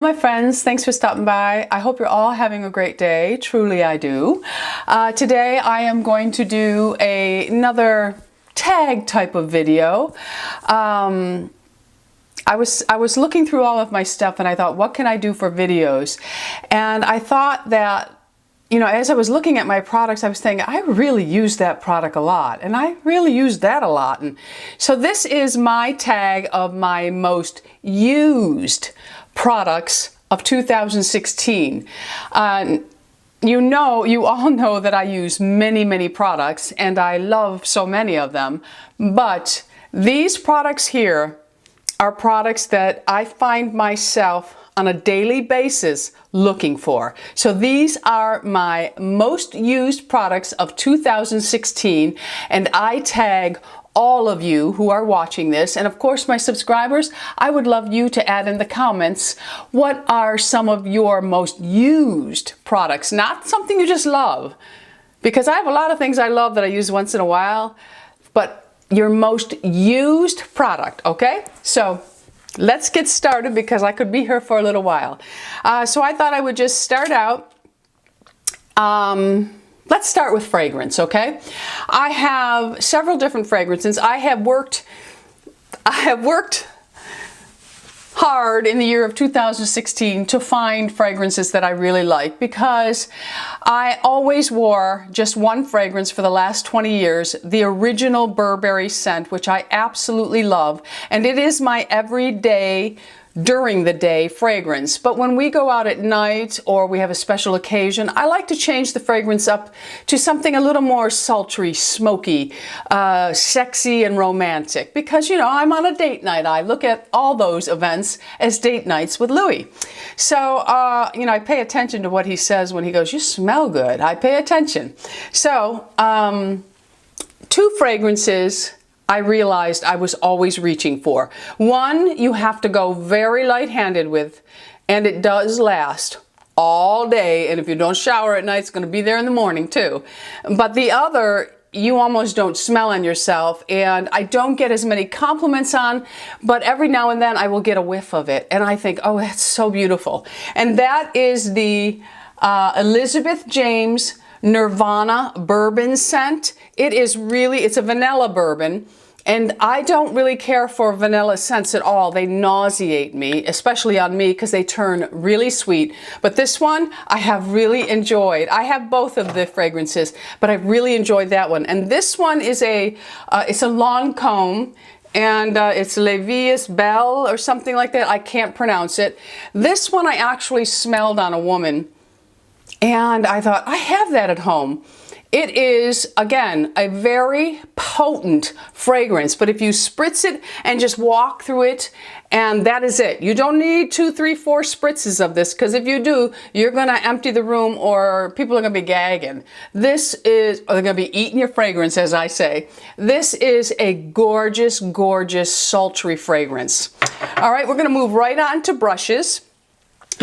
My friends, thanks for stopping by. I hope you're all having a great day. Truly I do. Today I am going to do another tag type of video. I was looking through all of my stuff and I thought, what can I do for videos? And I thought that, you know, as I was looking at my products, I was thinking, I really use that product a lot, and I really use that a lot. And so this is my tag of my most used products of 2016. You all know that I use many products, and I love so many of them. But these products here are products that I find myself on a daily basis looking for. So these are my most used products of 2016, and I tag all of you who are watching this, and of course my subscribers. I would love you to add in the comments, what are some of your most used products? Not something you just love, because I have a lot of things I love that I use once in a while, but your most used product, okay? So let's get started, because I could be here for a little while. So I thought I would just start out. Let's start with fragrance, okay? I have several different fragrances. I have worked hard in the year of 2016 to find fragrances that I really like, because I always wore just one fragrance for the last 20 years, the original Burberry scent, which I absolutely love, and it is my everyday, during the day fragrance. But when we go out at night or we have a special occasion, I like to change the fragrance up to something a little more sultry, smoky, sexy and romantic, because, you know, I'm on a date night. I look at all those events as date nights with Louis. So, you know, I pay attention to what he says when he goes, "You smell good." I pay attention. So, two fragrances I realized I was always reaching for. One, you have to go very light-handed with, and it does last all day, and if you don't shower at night, it's going to be there in the morning too. But the other, you almost don't smell on yourself, and I don't get as many compliments on, but every now and then I will get a whiff of it, and I think, oh, that's so beautiful. And that is the Elizabeth James Nirvana bourbon scent. It's a vanilla bourbon, and I don't really care for vanilla scents at all. They nauseate me, especially on me, because they turn really sweet. But this one I have really enjoyed. I have both of the fragrances, but I've really enjoyed that one. And this one is it's a Lancôme, and it's La Vie is Belle or something like that. I can't pronounce it. This one I actually smelled on a woman, and I thought, I have that at home. It is, again, a very potent fragrance, but if you spritz it and just walk through it, and that is it. You don't need 2, 3, 4 spritzes of this, because if you do, you're going to empty the room, or people are going to be gagging. Or they're going to be eating your fragrance, as I say. This is a gorgeous, gorgeous, sultry fragrance. All right, we're going to move right on to brushes,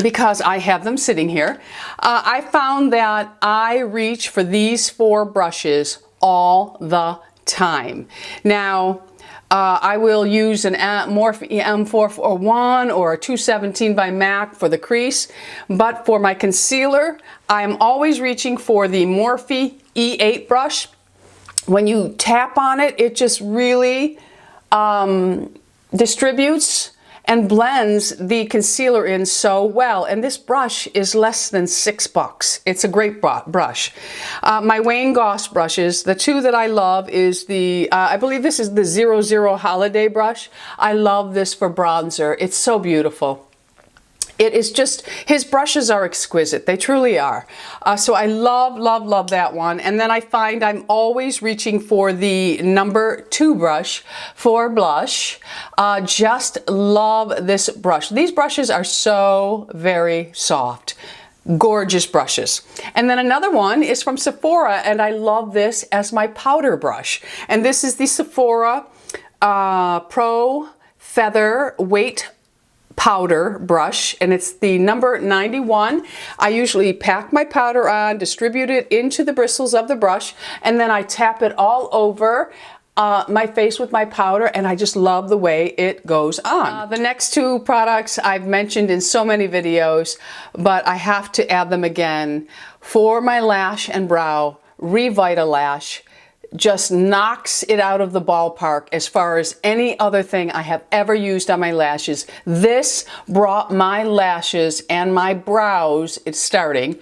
because I have them sitting here. I found that I reach for these 4 brushes all the time. Now, I will use an Morphe M441 or a 217 by MAC for the crease, but for my concealer, I am always reaching for the Morphe E8 brush. When you tap on it, it just really distributes and blends the concealer in so well. And this brush is less than $6. It's a great brush. My Wayne Goss brushes, the two that I love is the, I believe this is the 00 Holiday brush. I love this for bronzer. It's so beautiful. It is just, his brushes are exquisite. They truly are. So I love that one. And then I find I'm always reaching for the number 2 brush for blush. Just love this brush. These brushes are so very soft. Gorgeous brushes. And then another one is from Sephora, and I love this as my powder brush. And this is the Sephora Pro Feather Weight powder brush, and it's the number 91. I usually pack my powder on, distribute it into the bristles of the brush, and then I tap it all over my face with my powder, and I just love the way it goes on. The next two products I've mentioned in so many videos, but I have to add them again. For my lash and brow, Revitalash just knocks it out of the ballpark as far as any other thing I have ever used on my lashes. This brought my lashes and my brows, it's starting,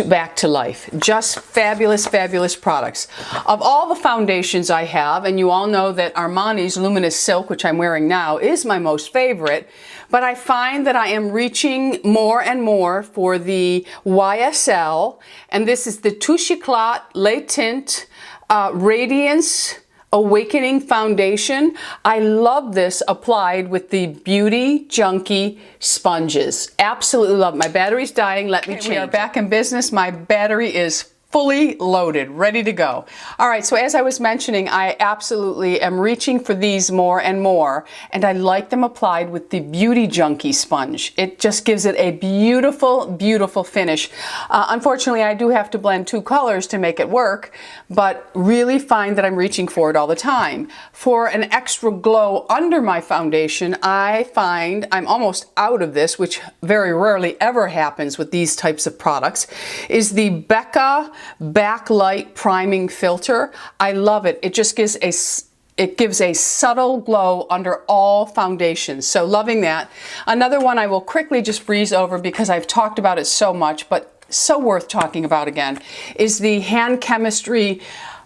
back to life. Just fabulous, fabulous products. Of all the foundations I have, and you all know that Armani's Luminous Silk, which I'm wearing now, is my most favorite, but I find that I am reaching more and more for the YSL, and this is the Touche Éclat Le Tint Radiance Awakening Foundation. I love this applied with the Beauty Junkie sponges. Absolutely love it. My battery's dying. Let me change. We are back in business. My battery is fully loaded, ready to go. All right, so as I was mentioning, I absolutely am reaching for these more and more, and I like them applied with the Beauty Junkie sponge. It just gives it a beautiful, beautiful finish. Unfortunately, I do have to blend two colors to make it work, but really find that I'm reaching for it all the time. For an extra glow under my foundation, I find I'm almost out of this, which very rarely ever happens with these types of products, is the Becca Backlight Priming Filter. I love it. It just gives a subtle glow under all foundations. So loving that. Another one I will quickly just breeze over because I've talked about it so much, but so worth talking about again, is the Hand Chemistry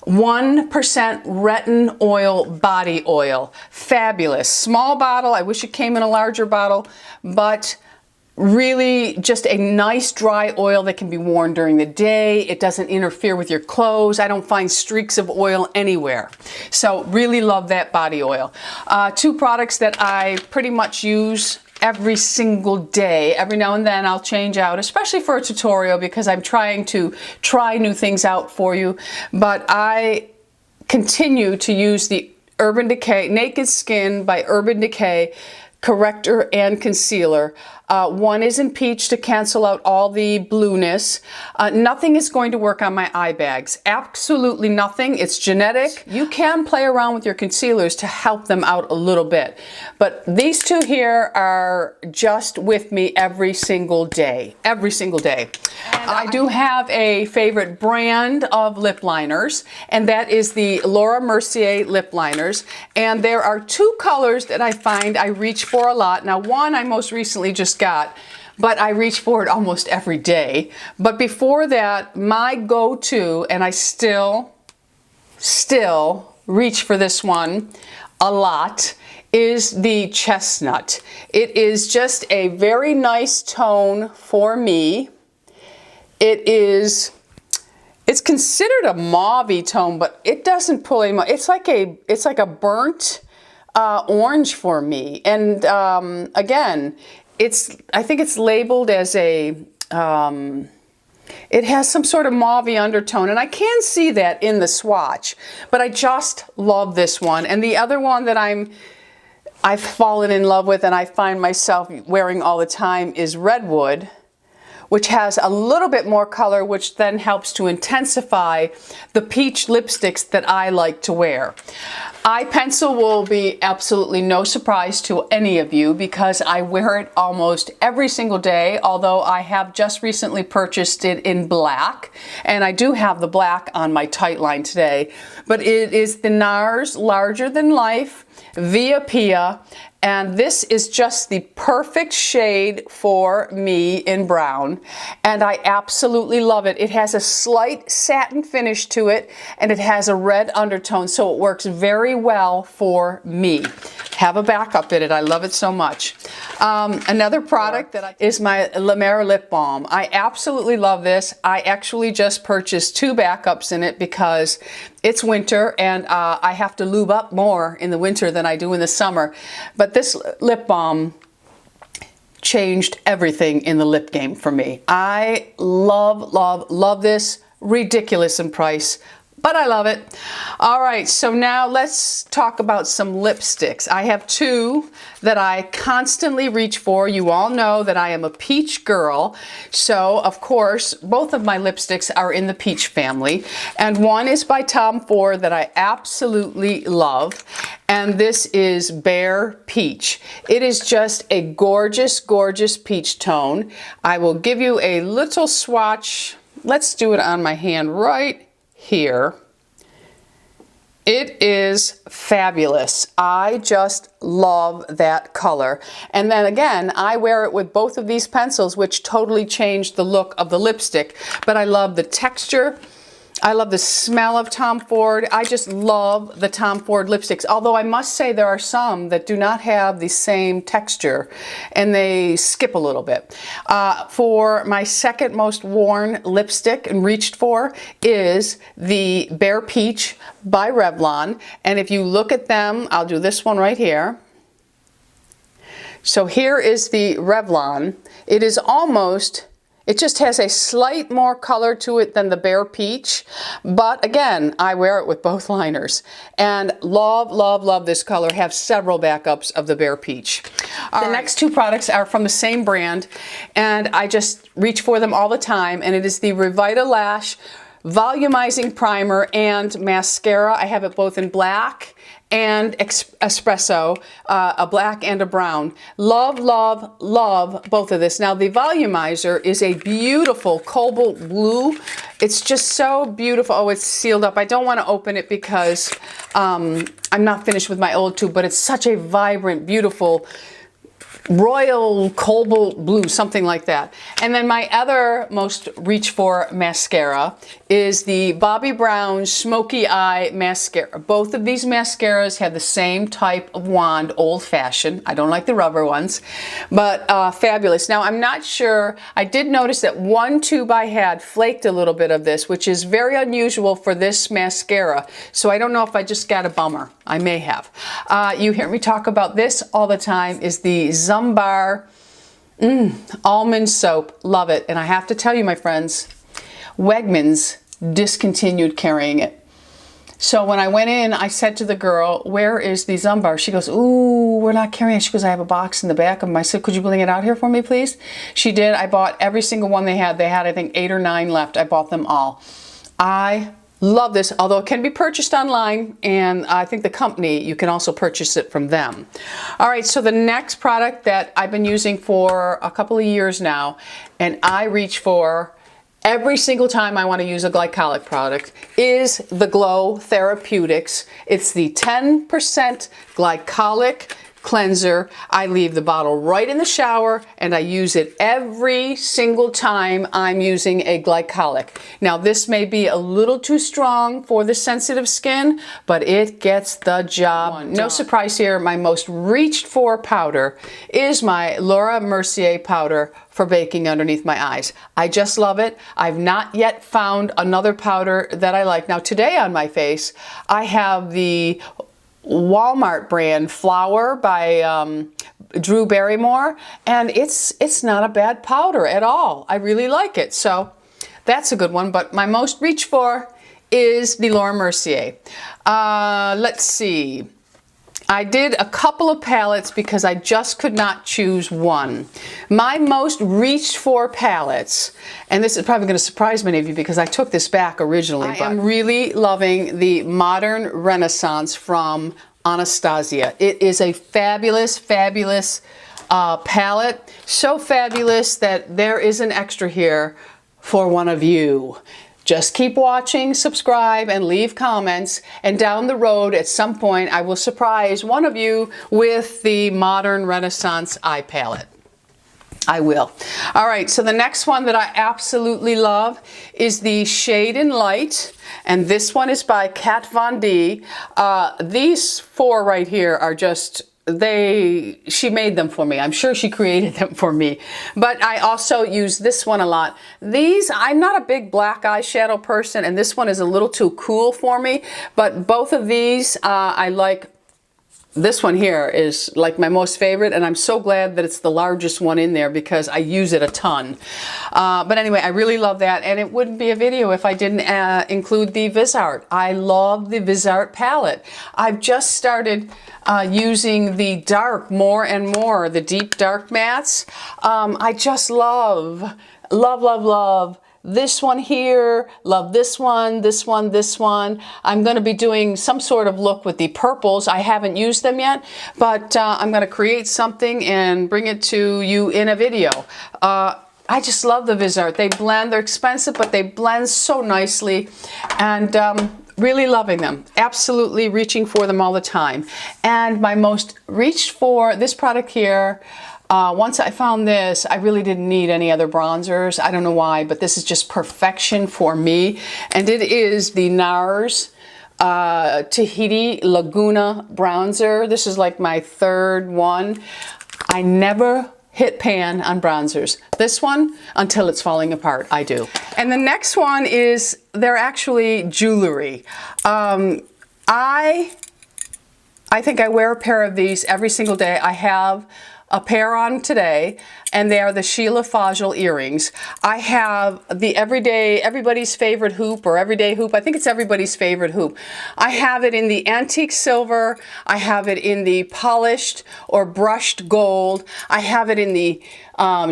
1% Retin Oil Body Oil. Fabulous. Small bottle. I wish it came in a larger bottle, but really just a nice dry oil that can be worn during the day. It doesn't interfere with your clothes. I don't find streaks of oil anywhere. So really love that body oil. Two products that I pretty much use every single day. Every now and then I'll change out, especially for a tutorial, because I'm trying to try new things out for you. But I continue to use the Urban Decay Naked Skin by Urban Decay Corrector and Concealer. One is in peach to cancel out all the blueness. Nothing is going to work on my eye bags. Absolutely nothing. It's genetic. You can play around with your concealers to help them out a little bit. But these two here are just with me every single day. Every single day. I do have a favorite brand of lip liners, and that is the Laura Mercier lip liners. And there are two colors that I find I reach for a lot. Now, one I most recently just got, but I reach for it almost every day. But before that, my go-to, and I still reach for this one a lot, is the Chestnut. It is just a very nice tone for me. It's considered a mauve-y tone, but it doesn't pull any. It's like a burnt orange for me. And again, I think it's labeled as a, it has some sort of mauve-y undertone, and I can see that in the swatch, but I just love this one. And the other one that I've fallen in love with and I find myself wearing all the time is Redwood, which has a little bit more color, which then helps to intensify the peach lipsticks that I like to wear. Eye pencil will be absolutely no surprise to any of you because I wear it almost every single day, although I have just recently purchased it in black, and I do have the black on my tight line today, but it is the Nars Larger Than Life Via Pia, and this is just the perfect shade for me in brown, and I absolutely love it. It has a slight satin finish to it, and it has a red undertone, so it works very well for me. Have a backup in it. I love it so much. Another product is my La Mer Lip Balm. I absolutely love this. I actually just purchased two backups in it because it's winter and I have to lube up more in the winter than I do in the summer. But this lip balm changed everything in the lip game for me. I love, love, love this. Ridiculous in price. but I love it. All right, so now let's talk about some lipsticks. I have two that I constantly reach for. You all know that I am a peach girl. So, of course, both of my lipsticks are in the peach family. And one is by Tom Ford that I absolutely love. And this is Bare Peach. It is just a gorgeous, gorgeous peach tone. I will give you a little swatch. Let's do it on my hand right here. It is fabulous. I just love that color. And then again, I wear it with both of these pencils, which totally changed the look of the lipstick. But I love the texture. I love the smell of Tom Ford. I just love the Tom Ford lipsticks. Although I must say there are some that do not have the same texture and they skip a little bit. For my second most worn lipstick and reached for is the Bare Peach by Revlon. And if you look at them, I'll do this one right here. So here is the Revlon. It is almost... It just has a slight more color to it than the Bare Peach, but again, I wear it with both liners. And love, love, love this color. Have several backups of the Bare Peach. The next two products are from the same brand, and I just reach for them all the time, and it is the Revita Lash Volumizing Primer and Mascara. I have it both in black and espresso, a black and a brown. Love, love, love both of this. Now the volumizer is a beautiful cobalt blue. It's just so beautiful. Oh, it's sealed up. I don't want to open it because I'm not finished with my old tube, but it's such a vibrant, beautiful royal cobalt blue, something like that. And then my other most reach for mascara is the Bobbi Brown Smoky Eye Mascara. Both of these mascaras have the same type of wand, old fashioned. I don't like the rubber ones, but fabulous. Now I'm not sure, I did notice that one tube I had flaked a little bit of this, which is very unusual for this mascara. So I don't know if I just got a bummer. I may have. You hear me talk about this all the time, is the Zumbar almond soap. Love it. And I have to tell you, my friends, Wegmans discontinued carrying it. So when I went in, I said to the girl, where is the Zumbar? She goes, ooh, we're not carrying it. She goes, I have a box in the back of them. I said, could you bring it out here for me, please? She did. I bought every single one they had. They had, I think, 8 or 9 left. I bought them all. I love this, although it can be purchased online, and I think the company, you can also purchase it from them. All right, so the next product that I've been using for a couple of years now, and I reach for every single time I want to use a glycolic product, is the Glo Therapeutics. It's the 10% Glycolic Cleanser. I leave the bottle right in the shower and I use it every single time I'm using a glycolic. Now this may be a little too strong for the sensitive skin, but it gets the job done. No surprise here, my most reached for powder is my Laura Mercier powder for baking underneath my eyes. I just love it. I've not yet found another powder that I like. Now today on my face, I have the Walmart brand Flower by Drew Barrymore, and it's not a bad powder at all. I really like it, so that's a good one. But my most reach for is the Laura Mercier. Let's see. I did a couple of palettes because I just could not choose one. My most reached for palettes, and this is probably going to surprise many of you because I took this back originally, but I'm really loving the Modern Renaissance from Anastasia. It is a fabulous, fabulous palette. So fabulous that there is an extra here for one of you. Just keep watching, subscribe, and leave comments, and down the road at some point I will surprise one of you with the Modern Renaissance eye palette. I will. All right, so the next one that I absolutely love is the Shade and Light, and this one is by Kat Von D. These 4 right here are just... she made them for me. I'm sure she created them for me. But I also use this one a lot. I'm not a big black eyeshadow person, and this one is a little too cool for me. But both of these I like this one here is like my most favorite, and I'm so glad that it's the largest one in there because I use it a ton. But anyway, I really love that, and it wouldn't be a video if I didn't include the VisArt. I love the VisArt palette. I've just started using the dark more and more, the deep dark mattes. I just love this one here, love this one, this one, this one. I'm going to be doing some sort of look with the purples. I haven't used them yet, but I'm going to create something and bring it to you in a video. I just love the VisArt. They blend, they're expensive, but they blend so nicely, and really loving them. Absolutely reaching for them all the time. And my most reached for, this product here, once I found this, I really didn't need any other bronzers. I don't know why, but this is just perfection for me. And it is the Nars Tahiti Laguna bronzer. This is like my third one. I never hit pan on bronzers. This one, until it's falling apart, I do. And the next one is, they're actually jewelry. I think I wear a pair of these every single day. I have a pair on today, and they are the Sheila Fajl earrings. I have the everybody's favorite hoop, or everyday hoop. I think it's everybody's favorite hoop. I have it in the antique silver. I have it in the polished or brushed gold. I have it in the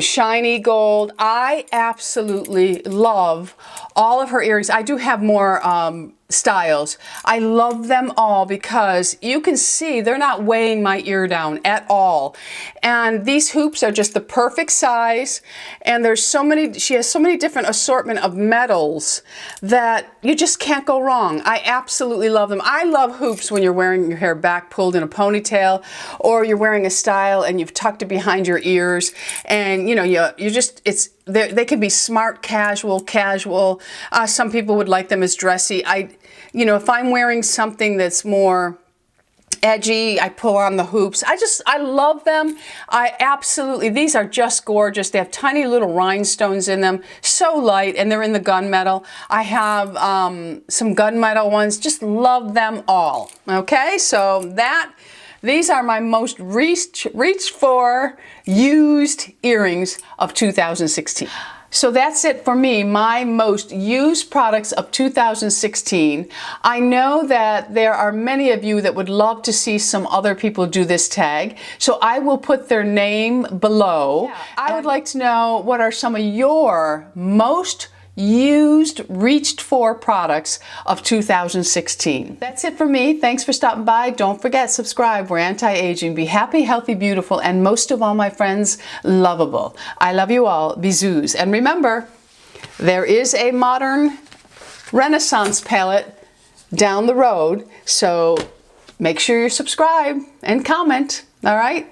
shiny gold. I absolutely love all of her earrings. I do have more styles. I love them all because you can see they're not weighing my ear down at all. And these hoops are just the perfect size, and there's so many, she has so many different assortment of metals that you just can't go wrong. I absolutely love them. I love hoops when you're wearing your hair back pulled in a ponytail, or you're wearing a style and you've tucked it behind your ears, and you know, you just, they can be smart, casual. Some people would like them as dressy. You know, if I'm wearing something that's more edgy, I pull on the hoops. I love them. I absolutely, these are just gorgeous. They have tiny little rhinestones in them, so light, and they're in the gunmetal. I have some gunmetal ones. Just love them all. Okay, so these are my most reached for used earrings of 2016. So that's it for me, my most used products of 2016. I know that there are many of you that would love to see some other people do this tag, so I will put their name below. Yeah, I would like to know, what are some of your most used, reached for products of 2016. That's it for me. Thanks for stopping by. Don't forget, subscribe. We're anti-aging. Be happy, healthy, beautiful, and most of all, my friends, lovable. I love you all. Bisous. And remember, there is a modern Renaissance palette down the road, so make sure you subscribe and comment. All right?